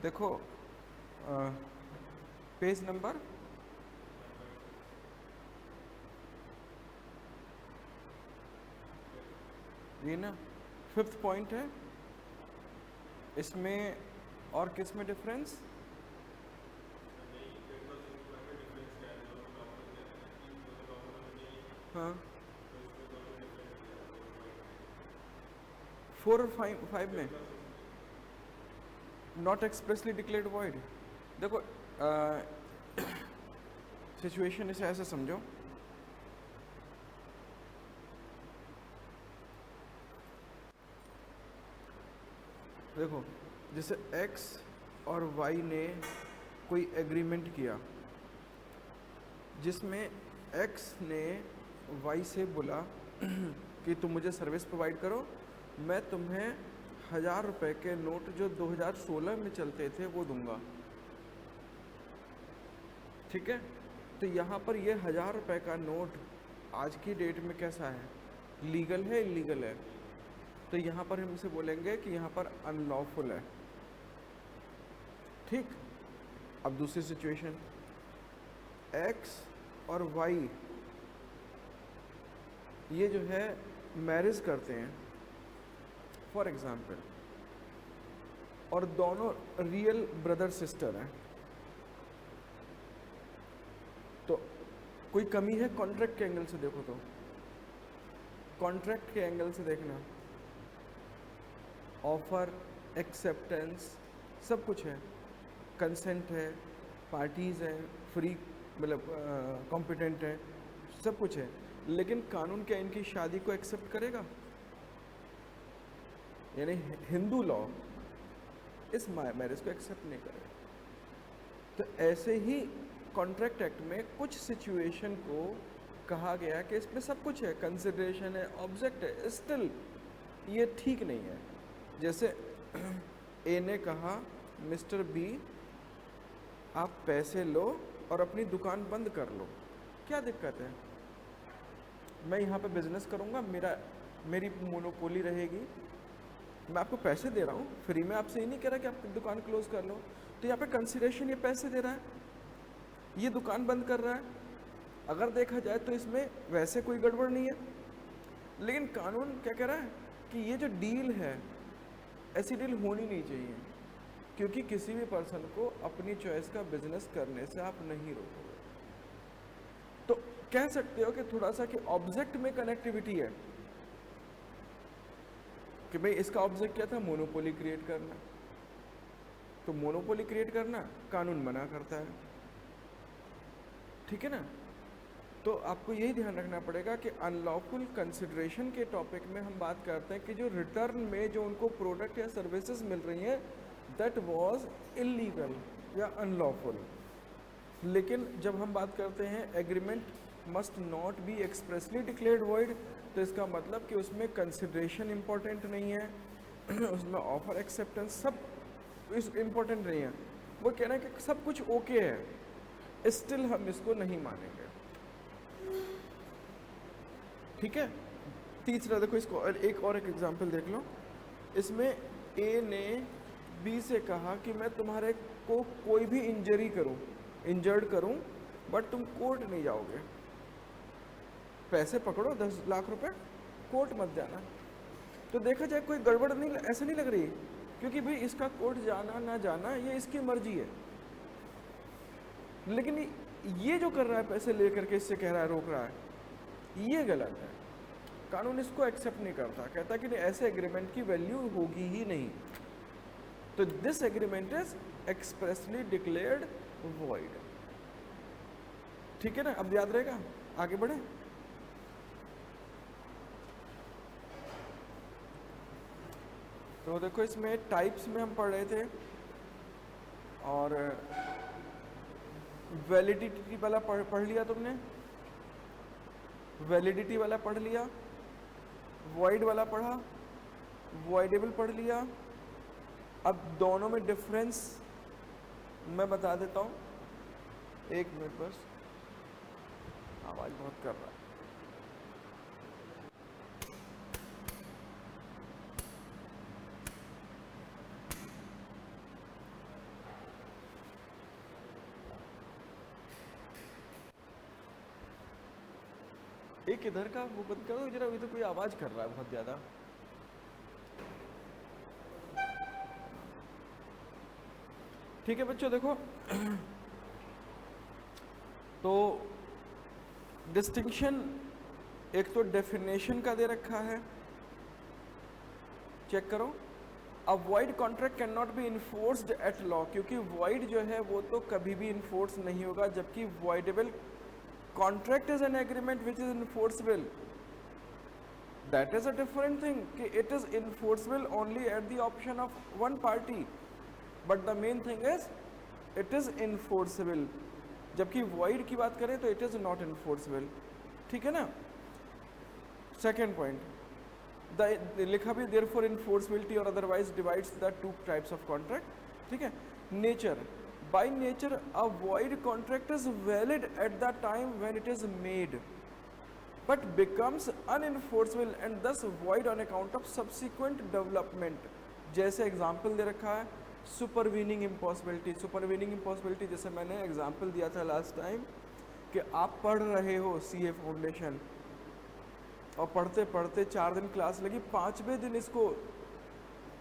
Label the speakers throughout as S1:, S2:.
S1: देखो page number ये ना 5th पॉइंट है इसमें। और किस में डिफरेंस? हाँ 4 और 5 में नॉट एक्सप्रेसली डिक्लेयर्ड वॉइड। देखो सिचुएशन इसे ऐसे समझो, देखो जैसे x और y ने कोई एग्रीमेंट किया जिसमें x ने y से बोला कि तुम मुझे सर्विस प्रोवाइड करो, मैं तुम्हें 1000 रुपये के नोट जो 2016 में चलते थे वो दूंगा। ठीक है, तो यहाँ पर ये 1000 रुपये का नोट आज की डेट में कैसा है, लीगल है इलीगल है? तो यहाँ पर हम इसे बोलेंगे कि यहाँ पर अनलॉफुल है। ठीक, अब दूसरी सिचुएशन, x और y ये जो है मैरिज करते हैं फॉर एग्जाम्पल, और दोनों रियल ब्रदर सिस्टर हैं, तो कोई कमी है कॉन्ट्रैक्ट के एंगल से? देखो तो कॉन्ट्रैक्ट के एंगल से देखना, ऑफर, एक्सेप्टेंस सब कुछ है, कंसेंट है, पार्टीज़ हैं, फ्री मतलब कॉम्पिटेंट है, सब कुछ है, लेकिन कानून क्या इनकी शादी को एक्सेप्ट करेगा? यानी हिंदू लॉ इस मैरिज को एक्सेप्ट नहीं करेगा। तो ऐसे ही कॉन्ट्रैक्ट एक्ट में कुछ सिचुएशन को कहा गया कि इसमें सब कुछ है, कंसिडरेशन है, ऑब्जेक्ट है, स्टिल ये ठीक नहीं है। जैसे ए ने कहा मिस्टर बी आप पैसे लो और अपनी दुकान बंद कर लो, क्या दिक्कत है? मैं यहाँ पे बिजनेस करूँगा, मेरी मोनोपोली रहेगी, मैं आपको पैसे दे रहा हूँ फ्री में, आपसे ये नहीं कह रहा कि आप दुकान क्लोज कर लो। तो यहाँ पे कंसिडरेशन ये पैसे दे रहा है, ये दुकान बंद कर रहा है। अगर देखा जाए तो इसमें वैसे कोई गड़बड़ नहीं है, लेकिन कानून क्या कह रहा है कि ये जो डील है ऐसी डील होनी नहीं चाहिए, क्योंकि किसी भी पर्सन को अपनी चॉइस का बिजनेस करने से आप नहीं रोकोगे। तो कह सकते हो कि थोड़ा सा कि ऑब्जेक्ट में कनेक्टिविटी है, कि भाई इसका ऑब्जेक्ट क्या था, मोनोपोली क्रिएट करना, तो मोनोपोली क्रिएट करना कानून मना करता है। ठीक है ना? तो आपको यही ध्यान रखना पड़ेगा कि अनलॉफुल कंसिडरेशन के टॉपिक में हम बात करते हैं कि जो रिटर्न में जो उनको प्रोडक्ट या सर्विसेज मिल रही हैं दैट वाज इलीगल या अनलॉफुल। लेकिन जब हम बात करते हैं agreement must not be expressly declared void, तो इसका मतलब कि उसमें कंसिडरेशन इम्पोर्टेंट नहीं है उसमें ऑफर एक्सेप्टेंस सब इम्पोर्टेंट नहीं है। वो कहना है कि सब कुछ ओके है, स्टिल हम इसको नहीं मानेंगे। ठीक है, तीसरा देखो, इसको एक एग्जांपल देख लो। इसमें ए ने बी से कहा कि मैं तुम्हारे को कोई भी इंजर्ड करूं बट तुम कोर्ट नहीं जाओगे, पैसे पकड़ो 10 लाख रुपए, कोर्ट मत जाना। तो देखा जाए कोई गड़बड़ नहीं, ऐसे नहीं लग रही, क्योंकि भाई इसका कोर्ट जाना ना जाना ये इसकी मर्जी है। लेकिन ये जो कर रहा है पैसे लेकर के इससे कह रहा है, रोक रहा है, ये गलत है। कानून इसको एक्सेप्ट नहीं करता, कहता कि नहीं ऐसे एग्रीमेंट की वैल्यू होगी ही नहीं। तो this agreement is expressly declared void. ठीक है ना? अब याद रहेगा, आगे बढ़े। तो देखो इसमें टाइप्स में हम पढ़ रहे थे, और वैलिडिटी वाला पढ़ लिया तुमने, वैलिडिटी वाला पढ़ लिया, वॉइड वाला पढ़ा, वॉइडेबल पढ़ लिया। अब दोनों में डिफरेंस मैं बता देता हूँ, एक मिनट बस, आवाज़ बहुत कर रहा है। एक इधर का वो बंद करो जरा, इधर कोई आवाज कर रहा है बहुत ज्यादा। ठीक है बच्चों, देखो तो डिस्टिंक्शन एक तो डेफिनेशन का दे रखा है, चेक करो। A void contract can not be enforced at law, क्योंकि वॉइड जो है वो तो कभी भी इन्फोर्स नहीं होगा, जबकि voidable contract is an agreement which is enforceable. That is a different thing कि it is enforceable only at the option of one party, but the main thing is it is enforceable. जबकि void की बात करें तो it is not enforceable, ठीक है ना। Second point, लिखा भी देयरफॉर इन्फोर्सबिलिटी और otherwise divides the two types of contract, ठीक है। Nature, by nature a void contract is valid at the time when it is made but becomes unenforceable and thus void on account of subsequent development. जैसे example दे रखा है supervening impossibility. Supervening impossibility जैसे मैंने example दिया था last time कि आप पढ़ रहे हो सीए फाउंडेशन और पढ़ते पढ़ते 4 दिन क्लास लगी, 5वें दिन इसको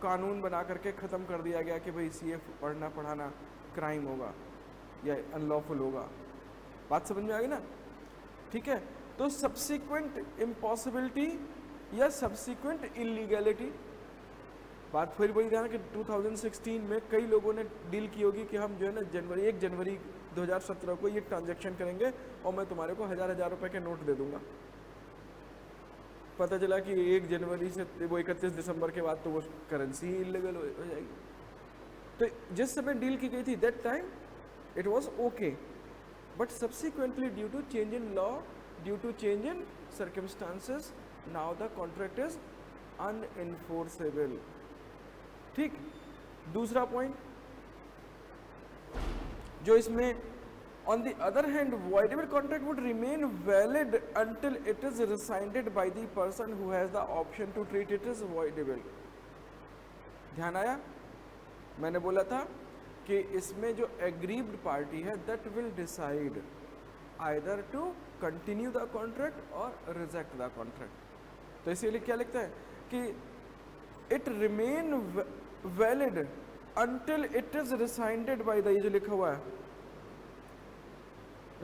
S1: कानून बना करके ख़त्म कर दिया गया कि भाई सीए पढ़ना पढ़ाना क्राइम होगा या अनलॉफुल होगा। बात समझ में आ गई ना, ठीक है। तो सब्सिक्वेंट इम्पॉसिबिलिटी या सब्सिक्वेंट इलीगैलिटी, बात फिर वही ध्यान कि 2016 में कई लोगों ने डील की होगी कि हम जो है ना 1 जनवरी 2017 को ये ट्रांजैक्शन करेंगे और मैं तुम्हारे को हज़ार रुपए के नोट दे दूंगा। पता चला कि 1 जनवरी से वो 31 दिसंबर के बाद तो वो करेंसी इलीगल हो जाएगी। तो जिस समय डील की गई थी that time it was okay, but subsequently due to change in law, due to change in circumstances, now the contract is unenforceable, ठीक। दूसरा पॉइंट जो इसमें, on the other hand voidable contract would remain valid until it is rescinded by the person who has the option to treat it as voidable। ध्यान आया, मैंने बोला था कि इसमें जो aggrieved party है that will decide either to continue the contract or reject the contract। तो इसीलिए क्या लिखता है कि it remain valid until it is rescinded by the, ये जो लिखा हुआ है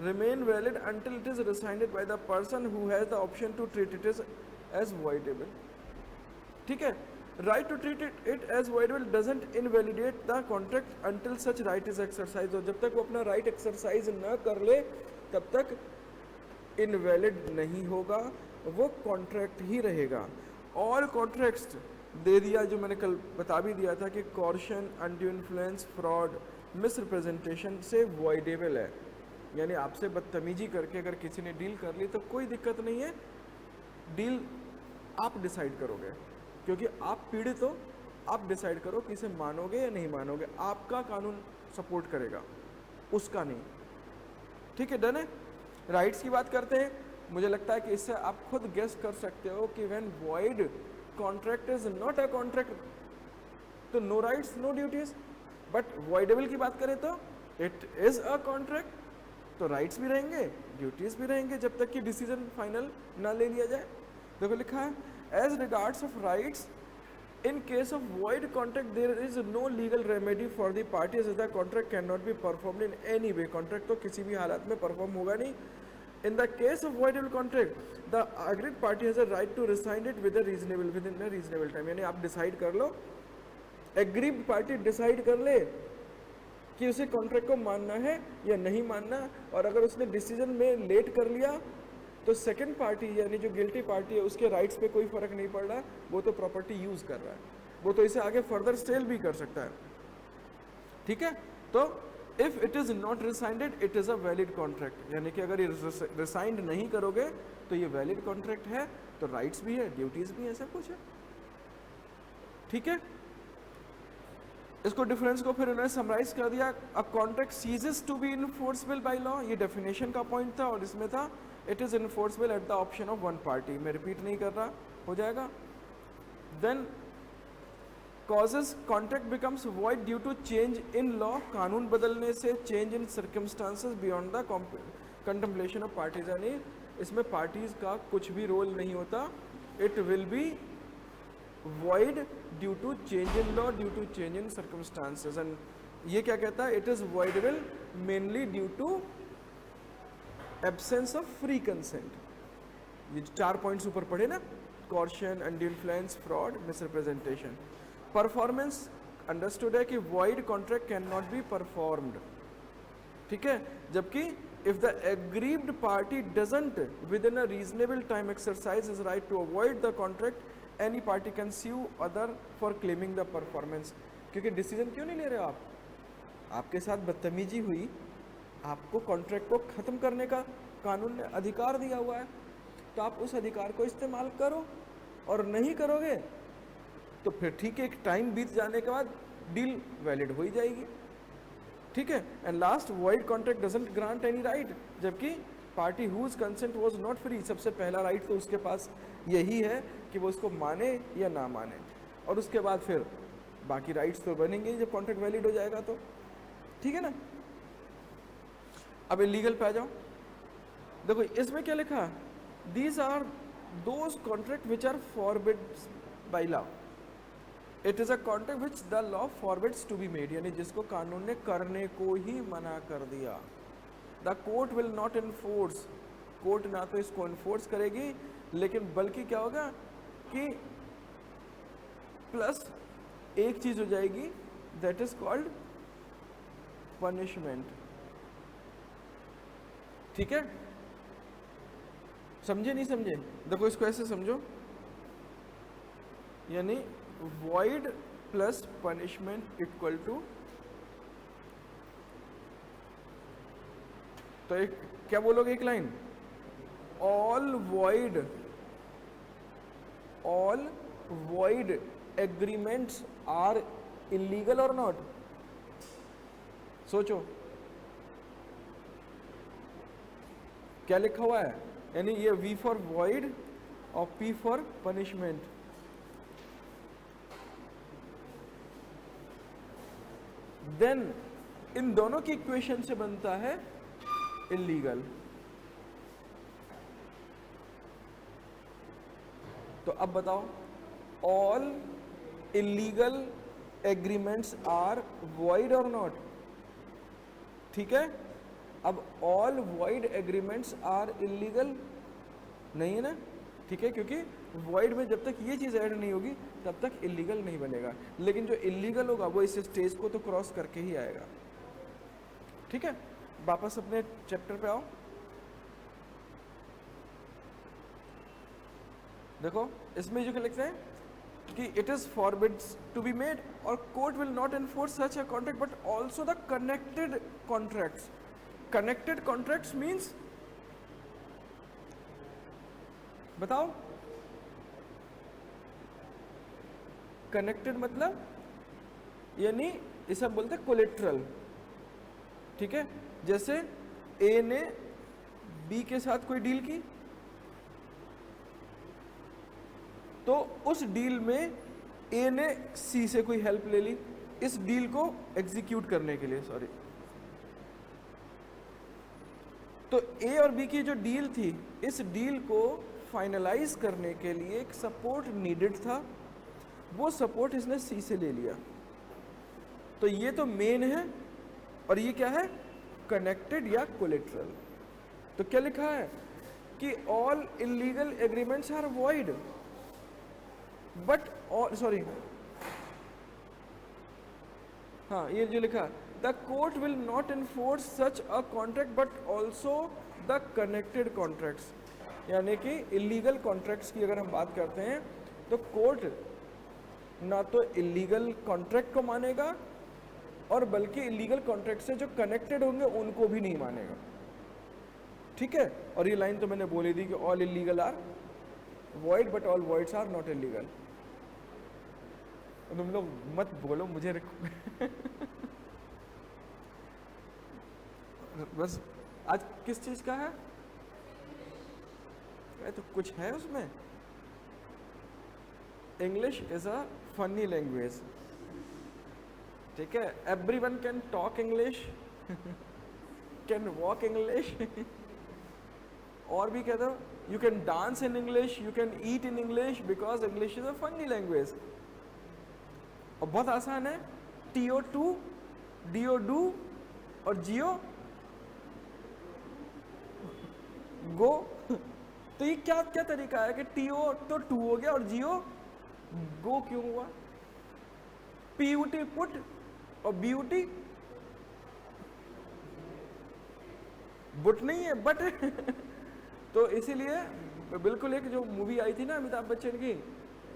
S1: remain valid until it is rescinded by the person who has the option to treat it as voidable, ठीक है। right to treat it as voidable doesn't invalidate the contract until such right is exercised। और जब तक वो अपना right exercise ना कर ले तब तक invalid नहीं होगा, वो contract ही रहेगा। all contracts दे दिया जो मैंने कल बता भी दिया था कि coercion, undue influence, fraud, misrepresentation से voidable है, यानी आपसे बदतमीजी करके अगर किसी ने डील कर ली तो कोई दिक्कत नहीं है, डील आप डिसाइड करोगे क्योंकि आप पीड़ित हो, आप डिसाइड करो कि इसे मानोगे या नहीं मानोगे, आपका कानून सपोर्ट करेगा, उसका नहीं, ठीक है। डन है। राइट्स की बात करते हैं, मुझे लगता है कि इससे आप खुद गेस कर सकते हो कि when void contract is not a contract तो no rights no duties, but voidable की बात करें तो इट इज अ कॉन्ट्रैक्ट, तो राइट्स भी रहेंगे ड्यूटीज भी रहेंगे जब तक कि डिसीजन फाइनल ना ले लिया जाए। देखो लिखा है as regards of rights in case of void contract there is no legal remedy for the parties, the contract can not be performed in any way. Contract तो किसी भी हालत में परफॉर्म होगा नहीं। In the case of voidable contract the agreed party has a right to rescind it within a reasonable time, यानी आप decide कर लो, एग्रीड पार्टी डिसाइड कर ले कि उसे कॉन्ट्रैक्ट को मानना है या नहीं मानना, और अगर उसने डिसीजन में लेट कर लिया तो सेकंड पार्टी यानी जो गिल्टी पार्टी है उसके राइट्स पे कोई फर्क नहीं पड़ रहा, वो तो प्रॉपर्टी यूज कर रहा है, वो तो इसे आगे फर्दर सेल भी कर सकता है, ठीक है। तो if it is not रिसाइंडेड it is a valid contract, यानी कि अगर ये रिसाइंड नहीं करोगे तो ये वैलिड कॉन्ट्रैक्ट है, तो राइट्स भी है ड्यूटीज भी है, सब कुछ है, ठीक है। इसको डिफरेंस को फिर उन्होंने समराइज कर दिया। A contract ceases to be enforceable by law, ये डेफिनेशन का पॉइंट था और इसमें था it is enforceable at the option of one party. मैं रिपीट नहीं कर रहा, हो जाएगा। Then causes contract becomes void due to change in law, कानून बदलने से, change in circumstances beyond the contemplation of parties, यानी इसमें पार्टीज का कुछ भी रोल नहीं होता, it will be void due to change in law, due to change in circumstances. And ये क्या कहता है, it is voidable mainly due to absence of free consent. ये 4 पॉइंट्स ऊपर पढ़े ना, coercion, undue influence, fraud, misrepresentation. Performance understood है कि void contract cannot be performed, ठीक है, जबकि if the aggrieved party doesn't within a reasonable time exercise his right to avoid the contract, any party can sue other for claiming the performance. क्योंकि decision क्यों नहीं ले रहे हो आप, आपके साथ बदतमीजी हुई, आपको कॉन्ट्रैक्ट को ख़त्म करने का कानून ने अधिकार दिया हुआ है, तो आप उस अधिकार को इस्तेमाल करो, और नहीं करोगे तो फिर ठीक है, एक टाइम बीत जाने के बाद डील वैलिड हो ही जाएगी, ठीक है. And last, void contract doesn't grant any right, जबकि party whose consent was not free, सबसे पहला राइट तो उसके पास यही है कि वो उसको माने या ना माने, और उसके बाद फिर बाकी राइट्स तो बनेंगे जब कॉन्ट्रैक्ट वैलिड हो जाएगा तो, ठीक है ना. अब इलीगल पे आ जाओ, देखो इसमें क्या लिखा, these are those contract which are forbids by law. It is a contract which the law forbids to be made, यानी जिसको कानून ने करने को ही मना कर दिया. The court will not enforce, court ना तो इसको इन्फोर्स करेगी, लेकिन बल्कि क्या होगा कि प्लस एक चीज हो जाएगी, दैट इज कॉल्ड पनिशमेंट, ठीक है. समझे नहीं समझे, देखो इसको ऐसे समझो, यानी void plus punishment equal to, तो एक क्या बोलोगे, एक line, all void agreements are illegal or not. सोचो क्या लिखा हुआ है, यानी ये V फॉर void और P for punishment. Then in दोनों की इक्वेशन से बनता है इलीगल. तो अब बताओ, all illegal agreements are void और नॉट, ठीक है. अब all void agreements are illegal नहीं है ना, ठीक है, क्योंकि वॉइड में जब तक ये चीज़ ऐड नहीं होगी तब तक इलीगल नहीं बनेगा, लेकिन जो इलीगल होगा वो इस स्टेज को तो क्रॉस करके ही आएगा, ठीक है. वापस अपने चैप्टर पे आओ, देखो इसमें जो क्या लिखते हैं कि it is forbids to be made, और court will not enforce such a contract but also the connected contracts. Connected contracts means, बताओ, कनेक्टेड मतलब यानी इसे हम बोलते हैं कोलेट्रल, ठीक है. जैसे ए ने बी के साथ कोई डील की, तो उस डील में ए ने सी से कोई हेल्प ले ली इस डील को एग्जीक्यूट करने के लिए, सॉरी. तो ए और बी की जो डील थी, इस डील को फाइनलाइज करने के लिए एक सपोर्ट नीडेड था, वो सपोर्ट इसने सी से ले लिया. तो ये तो मेन है, और ये क्या है, कनेक्टेड या कोलेट्रल. तो क्या लिखा है कि all illegal agreements are void but all, sorry, हाँ ये जो लिखा, the court will not enforce such a contract but also the connected contracts. यानी कि इलीगल कॉन्ट्रैक्ट्स की अगर हम बात करते हैं तो कोर्ट ना तो इलीगल कॉन्ट्रैक्ट को मानेगा, और बल्कि इलीगल कॉन्ट्रैक्ट से जो कनेक्टेड होंगे उनको भी नहीं मानेगा, ठीक है. और ये लाइन तो मैंने बोली थी कि all illegal are void but all voids are not illegal. तुम लोग मत बोलो मुझे बस आज किस चीज का है, तो कुछ है उसमें. English is a funny language, ठीक है. Everyone can talk English, can walk English, और भी कह दो, you can dance in English, you can eat in English, because English is a funny language. और बहुत आसान है, TO2, DO डू और GO गो। तो ये क्या क्या तरीका है कि TO तो 2 हो गया और GO गो क्यों हुआ? PUT पुट और BUT बुट नहीं है, बट है। तो इसीलिए बिल्कुल एक जो मूवी आई थी ना अमिताभ बच्चन की,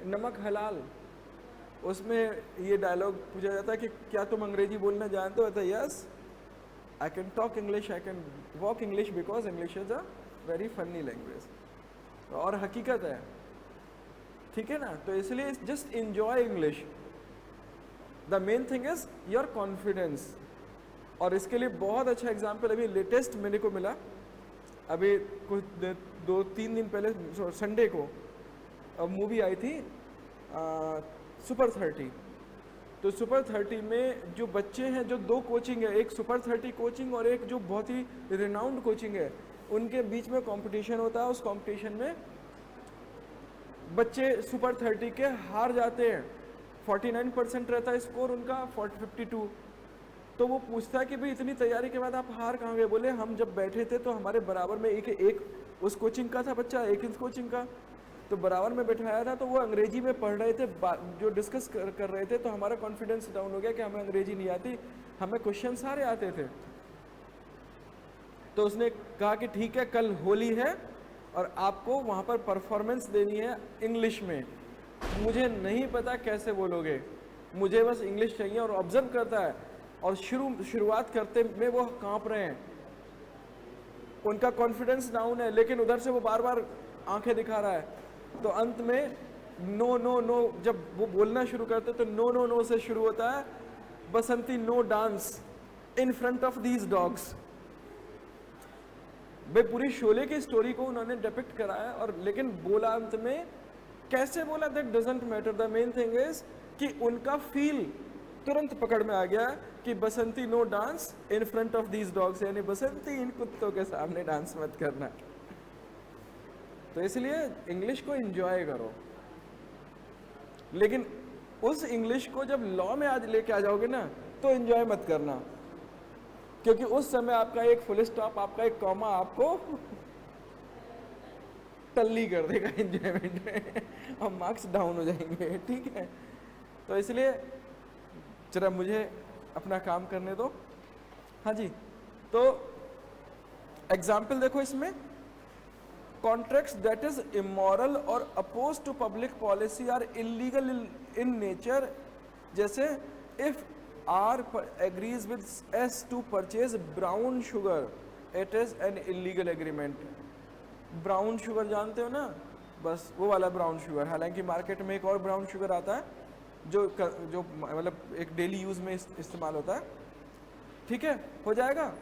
S1: नमक हलाल, उसमें ये डायलॉग पूछा जाता है कि क्या तुम अंग्रेजी बोलना जानते हो? Yes, I can talk English, I can walk English, because English is a very funny language. और हकीकत है, ठीक है ना? तो इसलिए just enjoy English, the main thing is your confidence. और इसके लिए बहुत अच्छा एग्जाम्पल अभी लेटेस्ट मेरे को मिला, अभी कुछ 2-3 दिन पहले संडे को मूवी आई थी सुपर 30। तो सुपर 30 में जो बच्चे हैं, जो 2 कोचिंग है, एक सुपर 30 कोचिंग और एक जो बहुत ही रिनाउंड कोचिंग है, उनके बीच में कंपटीशन होता है। उस कंपटीशन में बच्चे सुपर 30 के हार जाते हैं, 49% रहता है स्कोर उनका, 52। तो वो पूछता है कि भाई इतनी तैयारी के बाद आप हार कहाँ गए? बोले हम जब बैठे थे तो हमारे बराबर में एक उस कोचिंग का था बच्चा, एक इस कोचिंग का, तो बराबर में बैठाया था। तो वो अंग्रेजी में पढ़ रहे थे, जो डिस्कस कर रहे थे, तो हमारा कॉन्फिडेंस डाउन हो गया कि हमें अंग्रेजी नहीं आती, हमें क्वेश्चन सारे आते थे। तो उसने कहा कि ठीक है, कल होली है और आपको वहाँ पर परफॉर्मेंस देनी है इंग्लिश में। मुझे नहीं पता कैसे बोलोगे, मुझे बस इंग्लिश चाहिए। और ऑब्जर्व करता है, और शुरुआत करते में वो कांप रहे हैं, उनका कॉन्फिडेंस डाउन है, लेकिन उधर से वो बार बार आंखें दिखा रहा है। तो अंत में नो नो नो जब वो बोलना शुरू करते तो नो नो नो से शुरू होता है, Basanti no dance in front of these dogs. भाई पूरी शोले की स्टोरी को उन्होंने डिपिक्ट कराया, और लेकिन बोला अंत में, कैसे बोला that doesn't matter, the main thing is कि उनका फील तुरंत पकड़ में आ गया कि Basanti no dance in front of these dogs, यानी बसंती इन कुत्तों के सामने डांस मत करना। तो इसलिए इंग्लिश को एंजॉय करो, लेकिन उस इंग्लिश को जब लॉ में आज लेके आ जाओगे ना, तो एंजॉय मत करना, क्योंकि उस समय आपका एक फुल स्टॉप, आपका एक कॉमा आपको टल्ली कर देगा एंजॉयमेंट में और मार्क्स डाउन हो जाएंगे, ठीक है? तो इसलिए जरा मुझे अपना काम करने दो। हाँ जी, तो एग्जाम्पल देखो इसमें, कॉन्ट्रैक्ट्स दैट इज इमोरल और oppose to public policy are illegal in nature. जैसे if R agrees with S to purchase brown sugar, it is an illegal agreement. Brown sugar जानते हो ना, बस वो वाला ब्राउन शुगर। हालांकि मार्केट में एक और ब्राउन शुगर आता है जो मतलब एक डेली यूज में इस्तेमाल होता है, ठीक है? हो जाएगा।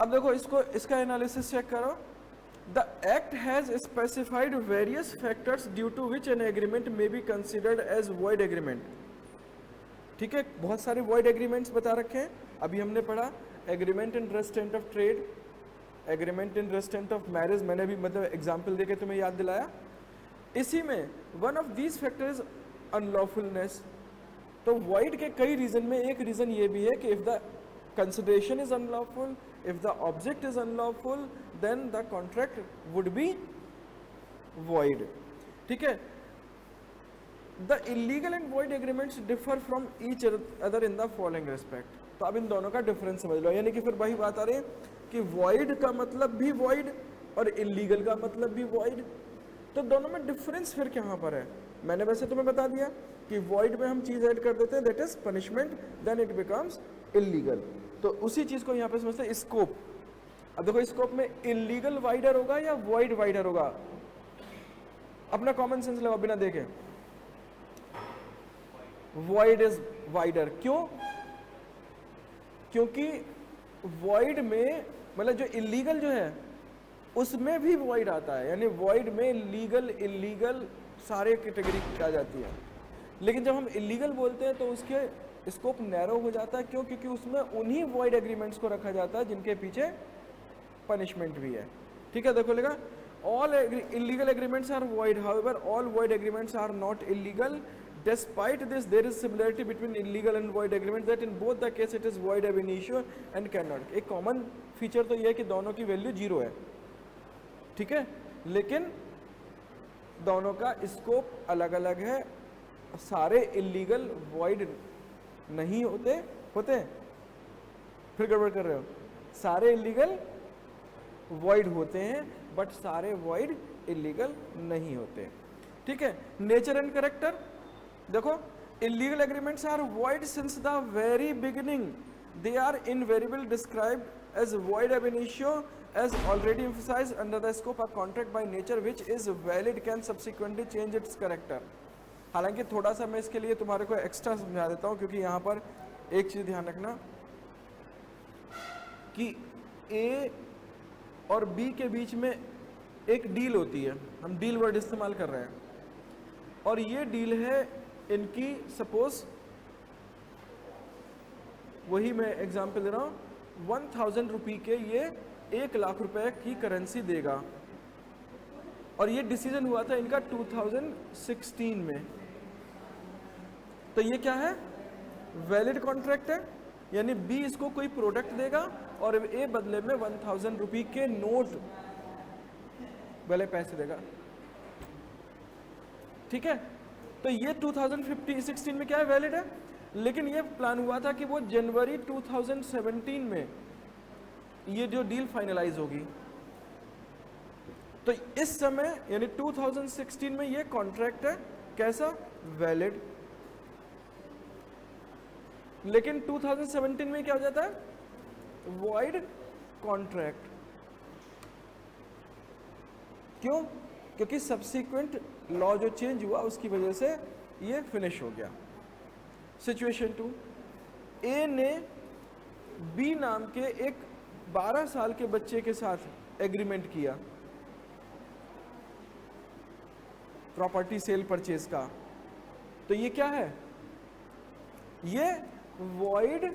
S1: अब देखो इसका एनालिसिस चेक करो। The act has specified various factors due to which an agreement may be considered as void agreement, ठीक है? बहुत सारे वॉइड एग्रीमेंट्स बता रखे हैं। अभी हमने पढ़ा agreement in restraint of trade, agreement in restraint of marriage, मैंने भी मतलब एग्जाम्पल देके तुम्हें याद दिलाया। इसी में वन ऑफ दीज फैक्टर्स अनलॉफुलनेस। तो वॉइड के कई रीजन में एक रीजन ये भी है कि if the consideration is unlawful, if the object is unlawful, then the contract would be void, ठीक है? The illegal and void agreements differ from each other in the following respect. तो अब इन दोनों का डिफरेंस समझ लो, यानी कि फिर वही बात आ रही है कि वॉइड का मतलब भी वॉइड और इलीगल का मतलब भी वॉइड। तो दोनों में डिफरेंस फिर कहाँ पर है? मैंने वैसे तुम्हें बता दिया कि वॉइड में हम चीज ऐड कर देते हैं, that is punishment, then it becomes illegal. तो उसी चीज को यहाँ पे समझते हैं स्कोप। अब देखो स्कोप में इलीगल वाइडर होगा या वॉइड वाइडर होगा? अपना कॉमन सेंस लगाओ बिना देखे। Void is wider. क्यों? क्योंकि वॉइड में मतलब जो इलीगल जो है उसमें भी वॉइड आता है, यानी वॉइड में लीगल इलीगल सारे कैटेगरी आ जाती है। लेकिन जब हम इलीगल बोलते हैं तो उसके स्कोप नैरो हो जाता है। क्यों? क्योंकि उसमें उन्हीं वॉइड एग्रीमेंट्स को रखा जाता है जिनके पीछे पनिशमेंट भी है। ठीक है, देखो लेगा all illegal agreements are void, however all void agreements are not illegal. Despite this there is similarity between illegal and void agreements that in both the case it is void ab initio and cannot. एक common feature तो ये है कि दोनों की value zero है, ठीक है, लेकिन दोनों का स्कोप अलग अलग है। सारे इलीगल वॉइड नहीं होते, होते हैं, फिर गड़बड़ कर रहे हो, सारे इलीगल वॉइड होते हैं बट सारे वॉइड इलीगल नहीं होते, ठीक है। नेचर एंड कैरेक्टर देखो, illegal agreements are void since the very beginning, they are invariable described as void ab initio as already emphasized under the scope of contract by nature which is valid can subsequently change its character। हालांकि थोड़ा सा मैं इसके लिए तुम्हारे को extra समझा देता हूँ, क्योंकि यहाँ पर एक चीज ध्यान रखना कि ए और बी के बीच में एक डील होती है, हम डील वर्ड इस्तेमाल कर रहे हैं, और ये डील है इनकी, सपोज वही मैं एग्जांपल दे रहा हूँ, 1000 रुपये के ये 1 लाख रुपए की करेंसी देगा, और ये डिसीजन हुआ था इनका 2016 में। तो ये क्या है, वैलिड कॉन्ट्रैक्ट है, यानी बी इसको कोई प्रोडक्ट देगा और ए बदले में 1000 रुपये के नोट वाले पैसे देगा, ठीक है। तो ये 2016 में क्या है, वैलिड है, लेकिन ये प्लान हुआ था कि वो जनवरी 2017 में ये जो डील फाइनलाइज होगी। तो इस समय यानी 2016 में ये कॉन्ट्रैक्ट है कैसा, वैलिड, लेकिन 2017 में क्या हो जाता है, वॉइड कॉन्ट्रैक्ट। क्यों, क्योंकि सब्सिक्वेंट लॉ जो चेंज हुआ उसकी वजह से ये फिनिश हो गया। सिचुएशन 2, ए ने बी नाम के एक 12 साल के बच्चे के साथ एग्रीमेंट किया प्रॉपर्टी सेल परचेज का, तो ये क्या है, ये वॉइड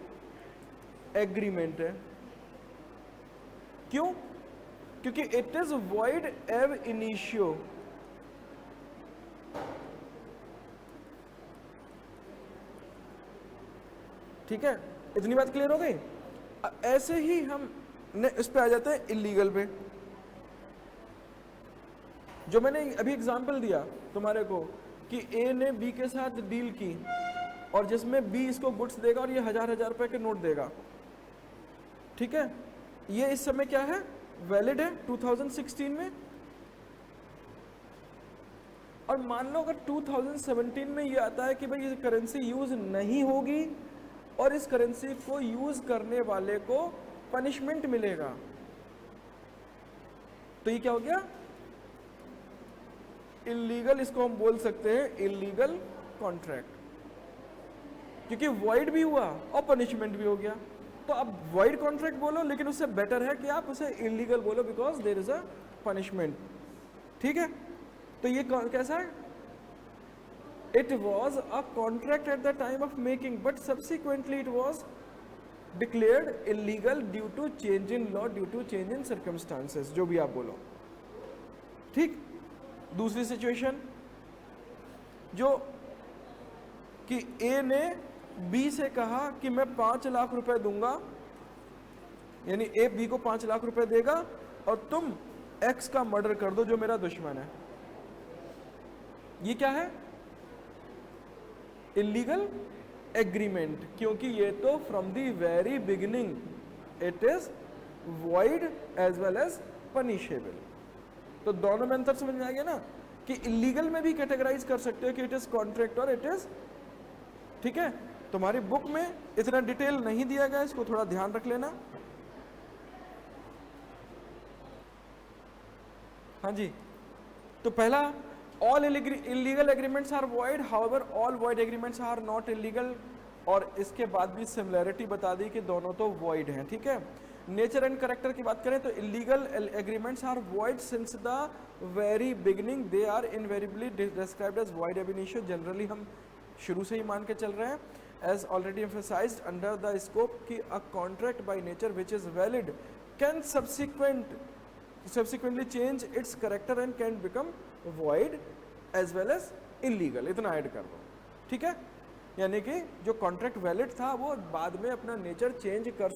S1: एग्रीमेंट है। क्यों, क्योंकि it is void ab initio. ठीक है, इतनी बात क्लियर हो गई। ऐसे ही हम इस पे आ जाते हैं इलीगल पे, जो मैंने अभी एग्जांपल दिया तुम्हारे को कि ए ने बी के साथ डील की और जिसमें बी इसको गुड्स देगा और ये 1000 रुपए के नोट देगा, ठीक है। ये इस समय क्या है, वैलिड है 2016 में। और मान लो अगर 2017 में ये आता है कि भाई ये करेंसी यूज नहीं होगी और इस करेंसी को यूज करने वाले को पनिशमेंट मिलेगा, तो ये क्या हो गया, इलीगल, इसको हम बोल सकते हैं इलीगल कॉन्ट्रैक्ट, क्योंकि वॉइड भी हुआ और पनिशमेंट भी हो गया। तो अब वॉइड कॉन्ट्रैक्ट बोलो, लेकिन उससे बेटर है कि आप उसे इलीगल बोलो because there is a punishment, ठीक है। तो ये कैसा है, it was a contract at the time of making but subsequently it was declared illegal due to change in law, due to change in circumstances, जो भी आप बोलो, ठीक। दूसरी सिचुएशन जो कि ए ने बी से कहा कि मैं 5 लाख रुपए दूंगा, यानी ए बी को 5 लाख रुपए देगा और तुम एक्स का मर्डर कर दो जो मेरा दुश्मन है। ये क्या है, इलीगल एग्रीमेंट, क्योंकि ये तो from the very beginning it is void as well as punishable. तो दोनों में अंतर समझ में आ गया ना कि इलीगल में भी कैटेगराइज कर सकते हो कि इट इज कॉन्ट्रैक्ट और इट इज, ठीक है। तुम्हारी बुक में इतना डिटेल नहीं दिया गया, इसको थोड़ा ध्यान रख लेना। हाँ जी, तो पहला all illegal agreements are void, however all void agreements are not illegal, और इसके बाद भी सिमिलैरिटी बता दी कि दोनों तो वॉइड हैं, ठीक है। नेचर एंड कैरेक्टर की बात करें तो illegal agreements are void since the very beginning, they are invariably described as void ab initio. Generally हम शुरू से ही मान के चल रहे हैं, as already emphasised under the scope कि a contract by nature which is valid can subsequently change its character and can become void as well as illegal, इतना ऐड कर दो, ठीक है। यानी कि जो कॉन्ट्रैक्ट वैलिड था वो बाद में अपना नेचर चेंज कर